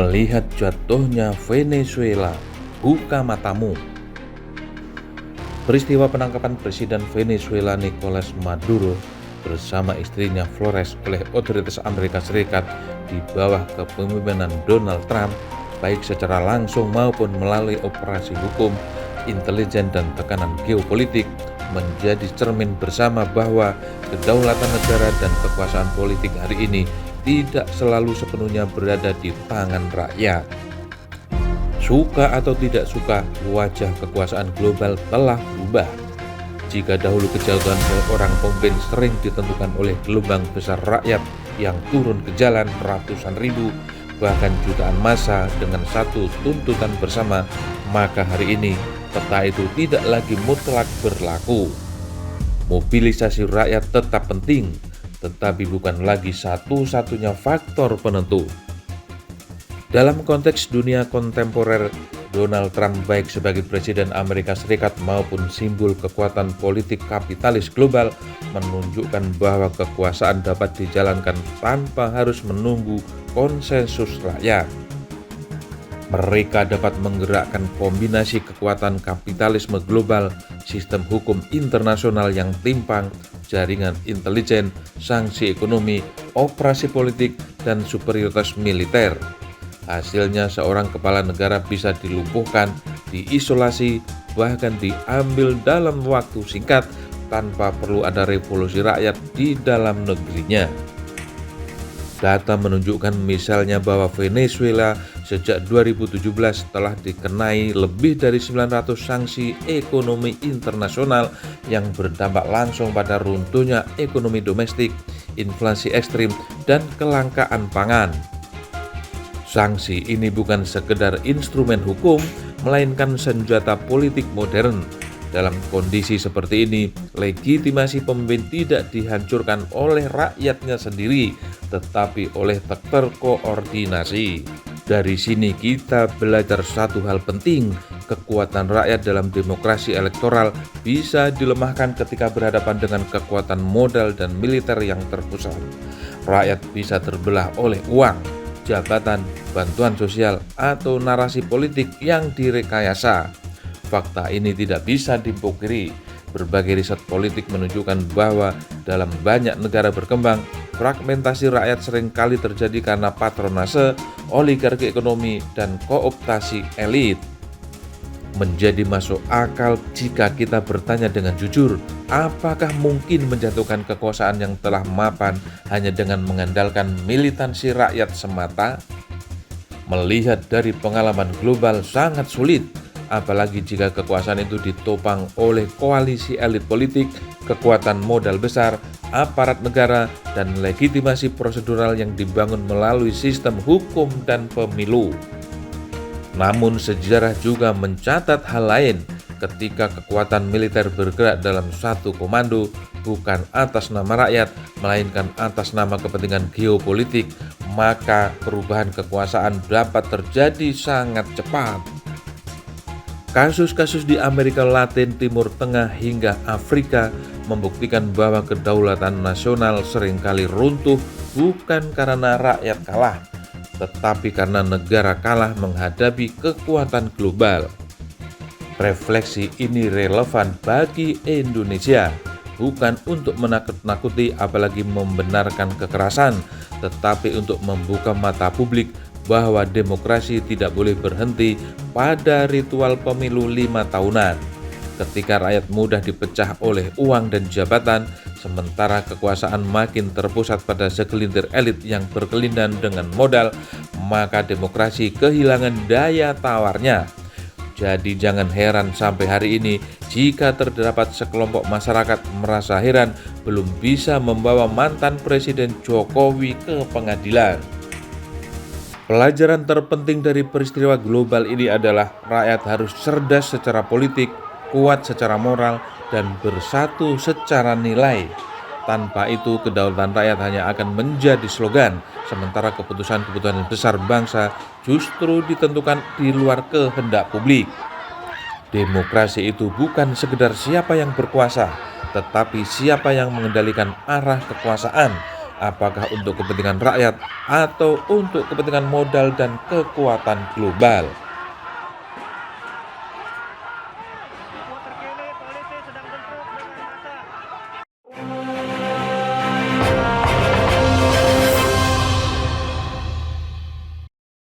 Melihat jatuhnya Venezuela, buka matamu. Peristiwa penangkapan Presiden Venezuela Nicolas Maduro bersama istrinya Flores oleh otoritas Amerika Serikat di bawah kepemimpinan Donald Trump, baik secara langsung maupun melalui operasi hukum, intelijen, dan tekanan geopolitik, menjadi cermin bersama bahwa kedaulatan negara dan kekuasaan politik hari ini tidak selalu sepenuhnya berada di tangan rakyat. Suka atau tidak suka, wajah kekuasaan global telah berubah. Jika dahulu kejatuhan seorang pemimpin sering ditentukan oleh gelombang besar rakyat yang turun ke jalan ratusan ribu, bahkan jutaan massa dengan satu tuntutan bersama, maka hari ini peta itu tidak lagi mutlak berlaku. Mobilisasi rakyat tetap penting, tetapi bukan lagi satu-satunya faktor penentu. Dalam konteks dunia kontemporer, Donald Trump baik sebagai Presiden Amerika Serikat maupun simbol kekuatan politik kapitalis global menunjukkan bahwa kekuasaan dapat dijalankan tanpa harus menunggu konsensus rakyat. Mereka dapat menggerakkan kombinasi kekuatan kapitalisme global, sistem hukum internasional yang timpang, jaringan intelijen, sanksi ekonomi, operasi politik, dan superioritas militer. Hasilnya seorang kepala negara bisa dilumpuhkan, diisolasi, bahkan diambil dalam waktu singkat tanpa perlu ada revolusi rakyat di dalam negerinya. Data menunjukkan misalnya bahwa Venezuela sejak 2017 telah dikenai lebih dari 900 sanksi ekonomi internasional yang berdampak langsung pada runtuhnya ekonomi domestik, inflasi ekstrim, dan kelangkaan pangan. Sanksi ini bukan sekedar instrumen hukum, melainkan senjata politik modern. Dalam kondisi seperti ini, legitimasi pemimpin tidak dihancurkan oleh rakyatnya sendiri, tetapi oleh terkoordinasi. Dari sini kita belajar satu hal penting, kekuatan rakyat dalam demokrasi elektoral bisa dilemahkan ketika berhadapan dengan kekuatan modal dan militer yang terpusat. Rakyat bisa terbelah oleh uang, jabatan, bantuan sosial, atau narasi politik yang direkayasa. Fakta ini tidak bisa dipungkiri. Berbagai riset politik menunjukkan bahwa dalam banyak negara berkembang, fragmentasi rakyat seringkali terjadi karena patronase, oligarki ekonomi, dan kooptasi elit. Menjadi masuk akal jika kita bertanya dengan jujur, apakah mungkin menjatuhkan kekuasaan yang telah mapan hanya dengan mengandalkan militansi rakyat semata? Melihat dari pengalaman global sangat sulit, apalagi jika kekuasaan itu ditopang oleh koalisi elit politik, kekuatan modal besar, aparat negara, dan legitimasi prosedural yang dibangun melalui sistem hukum dan pemilu. Namun sejarah juga mencatat hal lain. Ketika kekuatan militer bergerak dalam satu komando, bukan atas nama rakyat, melainkan atas nama kepentingan geopolitik, maka perubahan kekuasaan dapat terjadi sangat cepat. Kasus-kasus di Amerika Latin, Timur Tengah, hingga Afrika membuktikan bahwa kedaulatan nasional seringkali runtuh bukan karena rakyat kalah, tetapi karena negara kalah menghadapi kekuatan global. Refleksi ini relevan bagi Indonesia, bukan untuk menakut-nakuti apalagi membenarkan kekerasan, tetapi untuk membuka mata publik bahwa demokrasi tidak boleh berhenti pada ritual pemilu 5 tahunan. Ketika rakyat mudah dipecah oleh uang dan jabatan, sementara kekuasaan makin terpusat pada segelintir elit yang berkelindan dengan modal, maka demokrasi kehilangan daya tawarnya. Jadi jangan heran sampai hari ini jika terdapat sekelompok masyarakat merasa heran belum bisa membawa mantan Presiden Jokowi ke pengadilan. Pelajaran terpenting dari peristiwa global ini adalah rakyat harus cerdas secara politik, kuat secara moral, dan bersatu secara nilai. Tanpa itu, kedaulatan rakyat hanya akan menjadi slogan, sementara keputusan-keputusan besar bangsa justru ditentukan di luar kehendak publik. Demokrasi itu bukan sekedar siapa yang berkuasa, tetapi siapa yang mengendalikan arah kekuasaan. Apakah untuk kepentingan rakyat atau untuk kepentingan modal dan kekuatan global?